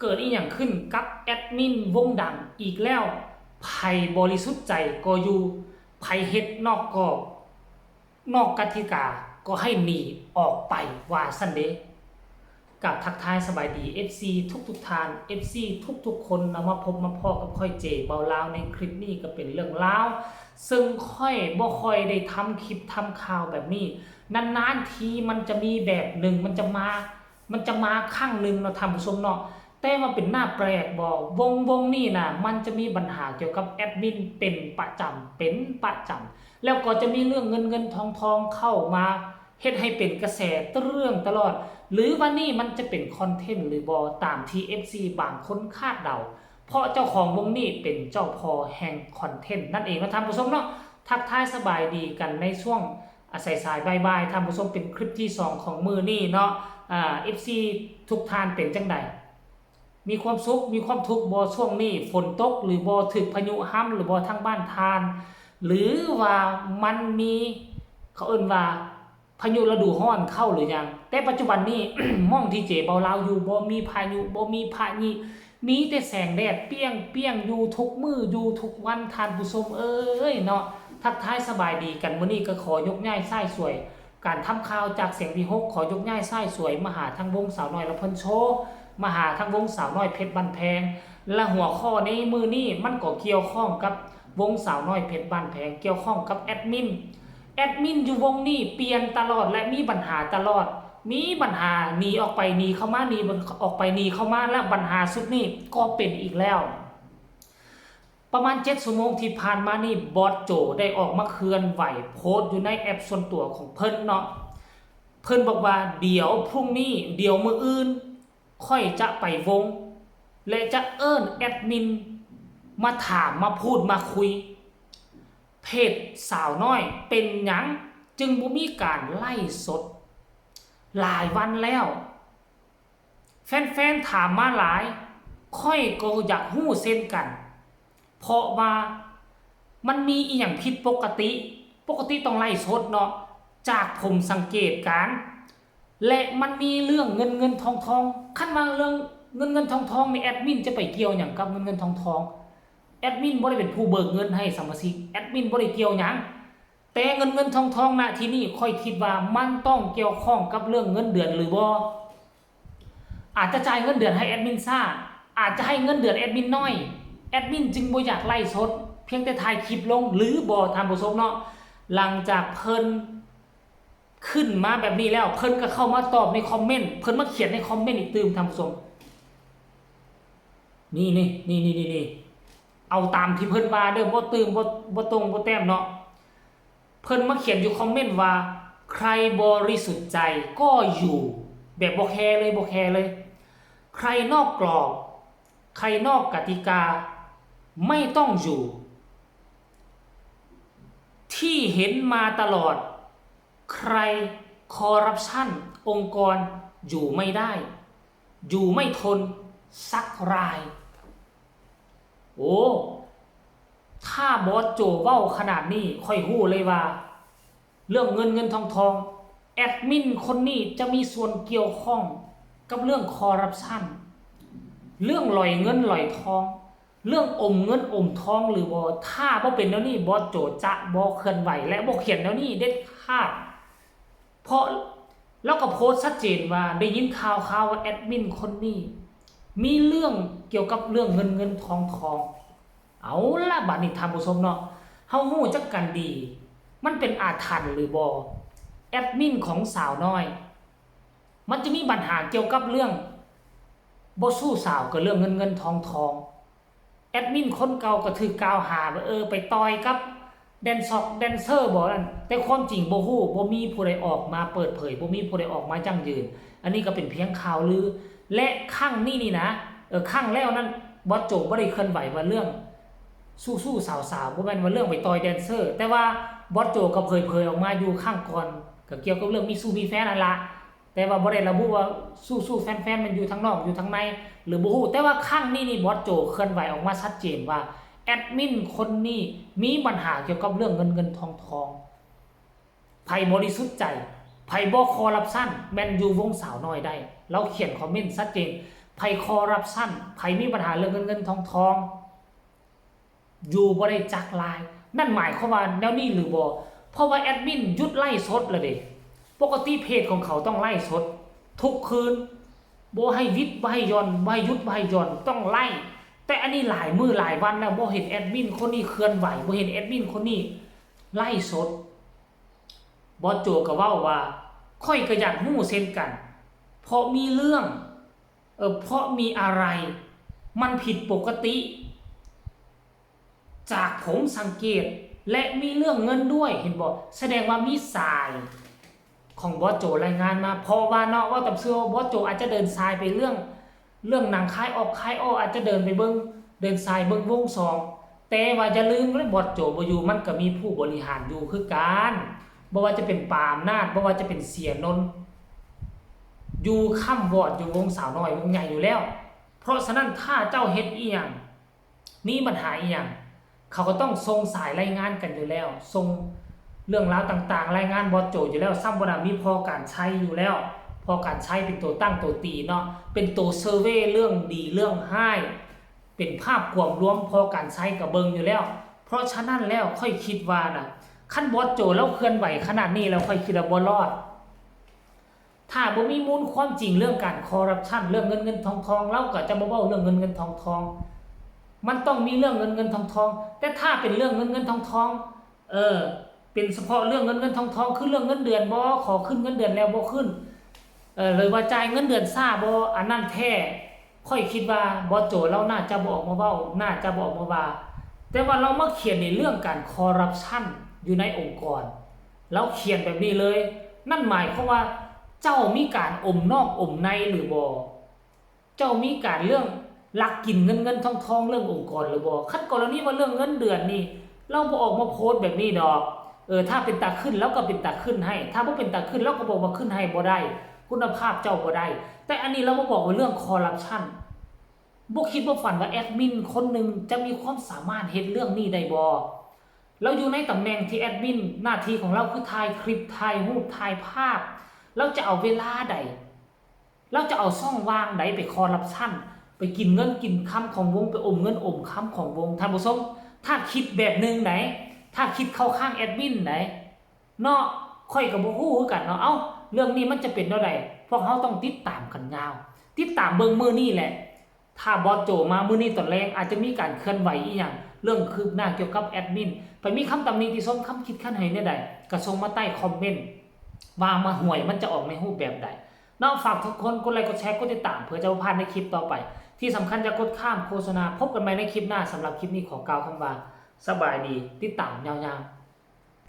เกิดอีหยังขึ้นกับแอดมินวงดังอีกแล้วไผบริสุทธิ์ใจก็อยู่ไผเฮ็ดนอกกรอบนอกกติกาก็ให้หนีออกไปว่าซั่นเด้กับทักทายสบายดี FC ทุกทาน FC ทุกคนเอามาพบมาพอกับค่อยเจเบาลาวในคลิปนี้ก็เป็นเรื่องราวซึ่งค่อยบ่ค่อยได้ทำคลิปทำข่าวแบบนี้นานๆทีมันจะมีแบบหนึ่งมันจะมาครั้งหนึ่งเนาะท่านผู้ชมเนาะแต่ว่าเป็นหน้าแปลกบ่วงนี่นะมันจะมีปัญหาเกี่ยวกับแอดมินเป็นประจำแล้วก็จะมีเรื่องเงินทองเข้ามาเฮ็ดให้เป็นกระแสเรื่องตลอดหรือว่านี่มันจะเป็นคอนเทนต์หรือบ่ตามที่ FC บางคนคาดเดาเพราะเจ้าของวงนี้เป็นเจ้าพ่อแห่งคอนเทนต์นั่นเองนะท่านผู้ชมเนาะทักทายสบายดีกันในช่วงสายบ่ายท่านผู้ชมเป็นคลิปที่2ของมือนี่เนาะFC ทุกท่านเป็นจังไดมีความสุขมีความทุกข์บ่ช่วงนี้ฝนตกหรือบ่ถึกพายุห้ำหรือบ่ทางบ้านทานหรือว่ามันมีเขาเอิ้นว่าพายุฤดูร้อนเข้าหรือยังแต่ปัจจุบันนี้ มองที่เจเบาลาวอยู่บ่มีพายุบ่มีพายุมีแต่แสงแดดเปรี้ยงอยู่ทุกมื้ออยู่ทุกวันท่านผู้ชมเอ้ยเนาะทักทายสบายดีกันมื้อนี้ก็ขอยกย้ายซ้ายสวยการทำข่าวจากเสียงที่6ขอยกย้ายซ้ายสวยมาหาทางวงสาวน้อยละเพิ่นโชว์มาหาทางวงสาวน้อยเพชรบ้านแพงและหัวข้อในมือนี้มันก็เกี่ยวข้องกับวงสาวน้อยเพชรบ้านแพงเกี่ยวข้องกับแอดมินอยู่วงนี้เปลี่ยนตลอดและมีปัญหาตลอดมีปัญหาหนีออกไปหนีเข้ามาหนีออกไปหนีเข้ามาและปัญหาสุดนี้ก็เป็นอีกแล้วประมาณ7ชั่วโมงที่ผ่านมานี่บอสโจได้ออกมาเคลื่อนไหวโพสต์อยู่ในแอปส่วนตัวของเพิ่นเนาะเพิ่นบอกว่าเดี๋ยวพรุ่งนี้เดี๋ยวมื้ออื่นค่อยจะไปวงและจะเอิ้นแอดมินมาถามมาพูดมาคุยเพจสาวน้อยเป็นหยังจึงบ่มีการไล่สดหลายวันแล้วแฟนๆถามมาหลายค่อยก็อยากฮู้เส้นกันเพราะว่ามันมีอีหยังผิดปกติต้องไล่สดเนาะจากผมสังเกตการและมันมีเรื่องเงินทองคันว่าเรื่องเงินทองนี่แอดมินจะไปเกี่ยวหยังกับเงินทองแอดมินบ่ได้เป็นผู้เบิกเงินให้สมาชิกแอดมินบ่ได้เกี่ยวหยังแต่เงินทองณที่นี่ค่อยคิดว่ามันต้องเกี่ยวข้องกับเรื่องเงินเดือนหรือบ่อาจจะจ่ายเงินเดือนให้แอดมินซ่าอาจจะให้เงินเดือนแอดมินน้อยแอดมินจึงบ่อยากไล่สดเพียงแต่ถ่ายคลิปลงหรือบ่ท่านผู้ชมเนาะหลังจากเพิ่นขึ้นมาแบบนี้แล้วเพิ่นก็เข้ามาตอบในคอมเมนต์เพิ่นมาเขียนในคอมเมนต์อีกตื่มท่านผู้ชมนี่เอาตามที่เพิ่นว่าเด้อบ่ตื่มบ่ตรงบ่แต้มเนาะเพิ่นมาเขียนอยู่คอมเมนต์ว่าใครบริสุทธิ์ใจก็อยู่แบบบ่แคร์เลยใครนอกกรอบใครนอกกติกาไม่ต้องอยู่ที่เห็นมาตลอดใครคอร์รัปชันองค์กรอยู่ไม่ได้อยู่ไม่ทนสักรายโอ้ถ้าบอสโจเว้าขนาดนี้ค่อยฮู้เลยว่าเรื่องเงินทองแอดมินคนนี้จะมีส่วนเกี่ยวข้องกับเรื่องคอร์รัปชันเรื่องลอยเงินลอยทองเรื่องอมเงินอมทองหรือบ่ถ้าบ่เป็นแล้วนี่บอสโจจะบ่เคลื่อนไหวและบ่เขียนแล้วนี่เด็ดขาดเพราะแล้วก็โพสต์ชัดเจนว่าได้ยินข่าวว่าแอดมินคนนี้มีเรื่องเกี่ยวกับเรื่องเงินทองเอาล่ะบัดนี้ท่านผู้ชมเนาะเฮาฮู้จักกันดีมันเป็นอาถรรพ์หรือบ่แอดมินของสาวน้อยมันจะมีปัญหาเกี่ยวกับเรื่องบ่สู้สาวกับเรื่องเงินทองแอดมินคนเก่าก็ถูกกล่าวหาว่าไปต่อยกับแดนเซอร์บ่นั่นแต่ความจริงบ่ฮู้บ่มีผู้ใดออกมาเปิดเผยบ่มีผู้ใดออกมายั่งยืนอันนี้ก็เป็นเพียงข่าวลือและครั้งนี้นี่นะครั้งแล้วนั้นบอสโจบ่ได้เคลื่อนไหวว่าเรื่องสู้สาวบ่แม่นว่าเรื่องไปต่อยแดนเซอร์แต่ว่าบอสโจก็เผยออกมาอยู่ข้างก่อนก็เกี่ยวกับเรื่องมีแฟนนั่นล่ะแต่ว่าบ่ได้ระบุว่าสู้แฟนมันอยู่ทางนอกอยู่ทางในหรือบ่ฮู้แต่ว่าครั้งนี้นี่บอสโจเคลื่อนไหวออกมาชัดเจนว่าแอดมินคนนี้มีปัญหาเกี่ยวกับเรื่องเงินทองไผบริสุทธิ์ใจไผบ่คอร์รัปชันแม่นอยู่วงสาวน้อยได้เราเขียนคอมเมนต์ชัดเจน ไผคอร์รัปชันไผมีปัญหาเรื่องเงินทองอยู่บ่ได้จักลายนั่นหมายความว่าแนวนี้หรือบ่เพราะว่าแอดมินหยุดไล่สดแล้วเด้ปกติเพจของเขาต้องไล่สดทุกคืนบ่ให้วิทย์บ่ให้ย่อนบ่ให้หยุดบ่ให้ย่อนต้องไล่แต่อันนี้หลายมื้อหลายวันแล้วบ่เห็นแอดมินคนนี้เคลื่อนไหวบ่เห็นแอดมินคนนี้ไล่สดบอสโจก็เว้าว่าค่อยก็อยากฮู้เช่นกันเพราะมีเรื่องเพราะมีอะไรมันผิดปกติจากผมสังเกตและมีเรื่องเงินด้วยเห็นบอกแสดงว่ามีสายของบอสโจรายงานมาเพราะว่าเนาะว่าตำเชื่อบอสโจอาจจะเดินสายไปเรื่องหนังคายออกอาจจะเดินไปเดินสายเบิ่งวงสองแต่ว่าอย่าลืมเลยบอสโจบ่อยู่มันก็มีผู้บริหารอยู่คือกันบ่ว่าจะเป็นปาล์มนาฏบ่ว่าจะเป็นเสียนนท์อยู่ค่ำวอดอยู่วงสาวน้อยวงใหญ่อยู่แล้วเพราะฉะนั้นถ้าเจ้าเฮ็ดอีหยังมีปัญหาอีหยังเขาก็ต้องส่งสายรายงานกันอยู่แล้วส่งเรื่องราวต่างๆรายงานบอสโจอยู่แล้วซ้ำบ่ได้มีพอการใช้อยู่แล้วพอการใช้เป็นตัวตั้งตัวตีเนาะเป็นตัวเซอร์เวยเรื่องดีเรื่องไห้เป็นภาพรวมพอการใช้กับเบิงอยู่แล้วเพราะฉะนั้นแล้วค่อยคิดว่าน่ะขั้นบอสโจแล้วเคลื่อนไหวขนาดนี้แล้วค่อยคิดว่าบ่รอดถ้าบ่มีมูลความจริงเรื่องการคอร์รัปชันเรื่องเงินทองเราก็จะบ่เว้าเรื่องเงินทองมันต้องมีเรื่องเงินทองแต่ถ้าเป็นเรื่องเงินทองเป็นเฉพาะเรื่องเงินทองคือเรื่องเงินเดือนบ่ขอขึ้นเงินเดือนแล้วบ่ขึ้นเลยว่าจ่ายเงินเดือนซ่าบ่อันนั้นแท้ค่อยคิดว่าบอสโจเราน่าจะบ่ออกมาเว้าน่าจะบ่ออกมาว่าแต่ว่าเรามาเขียนในเรื่องการคอร์รัปชันอยู่ในองค์กรเราเขียนแบบนี้เลยนั่นหมายความว่าเจ้ามีการอมนอกอมในหรือบ่เจ้ามีการเรื่องลักกินเงินทองเรื่ององค์กรหรือบ่คันกรณีว่าเรื่องเงินเดือนนี่เราบ่ออกมาโพสต์แบบนี้ดอกถ้าเป็นตาขึ้นแล้วก็เป็นตาขึ้นให้ถ้าบ่เป็นตาขึ้นแล้วก็บอกว่าขึ้นให้บ่ได้คุณภาพเจ้าบ่ได้แต่อันนี้เราบ่บอกว่าเรื่องคอร์รัปชันบ่คิดบ่ฝันว่าแอดมินคนนึงจะมีความสามารถเฮ็ดเรื่องนี้ได้บ่เราอยู่ในตำแหน่งที่แอดมินหน้าที่ของเราคือถ่ายคลิปถ่ายรูปถ่ายภาพเราจะเอาเวลาใดเราจะเอาช่องว่างใดไปคอร์รัปชันไปกินเงินกินคำของวงไปอมเงินอมคำของวงท่านผู้ชมถ้าคิดแบบนึงไหนถ้าคิดเข้าข้างแอดมินไหนเนาะค่อยกับบ่ฮู้คือกันเนาะเรื่องนี้มันจะเป็นเท่าใดพวกเฮาต้องติดตามกันยาวติดตามเบิ่งมื้อนี้แหละถ้าบอสโจมามื้อนี้ตอนแรกอาจจะมีการเคลื่อนไหวอีหยังเรื่องคืบหน้าเกี่ยวกับแอดมินไปมีคำตำหนิที่ส้มคำคิดขั้นให้แนวใดก็ส่งมาใต้คอมเมนต์ว่ามาห่วยมันจะออกในรูปแบบใดเนาะฝากทุกคนกดไลค์กดแชร์กดติดตามเพื่อจะบ่พลาดในคลิปต่อไปที่สำคัญจะกดข้ามโฆษณาพบกันใหม่ในคลิปหน้าสำหรับคลิปนี้ขอกล่าวคำว่าสบายดีติดตามยาวๆ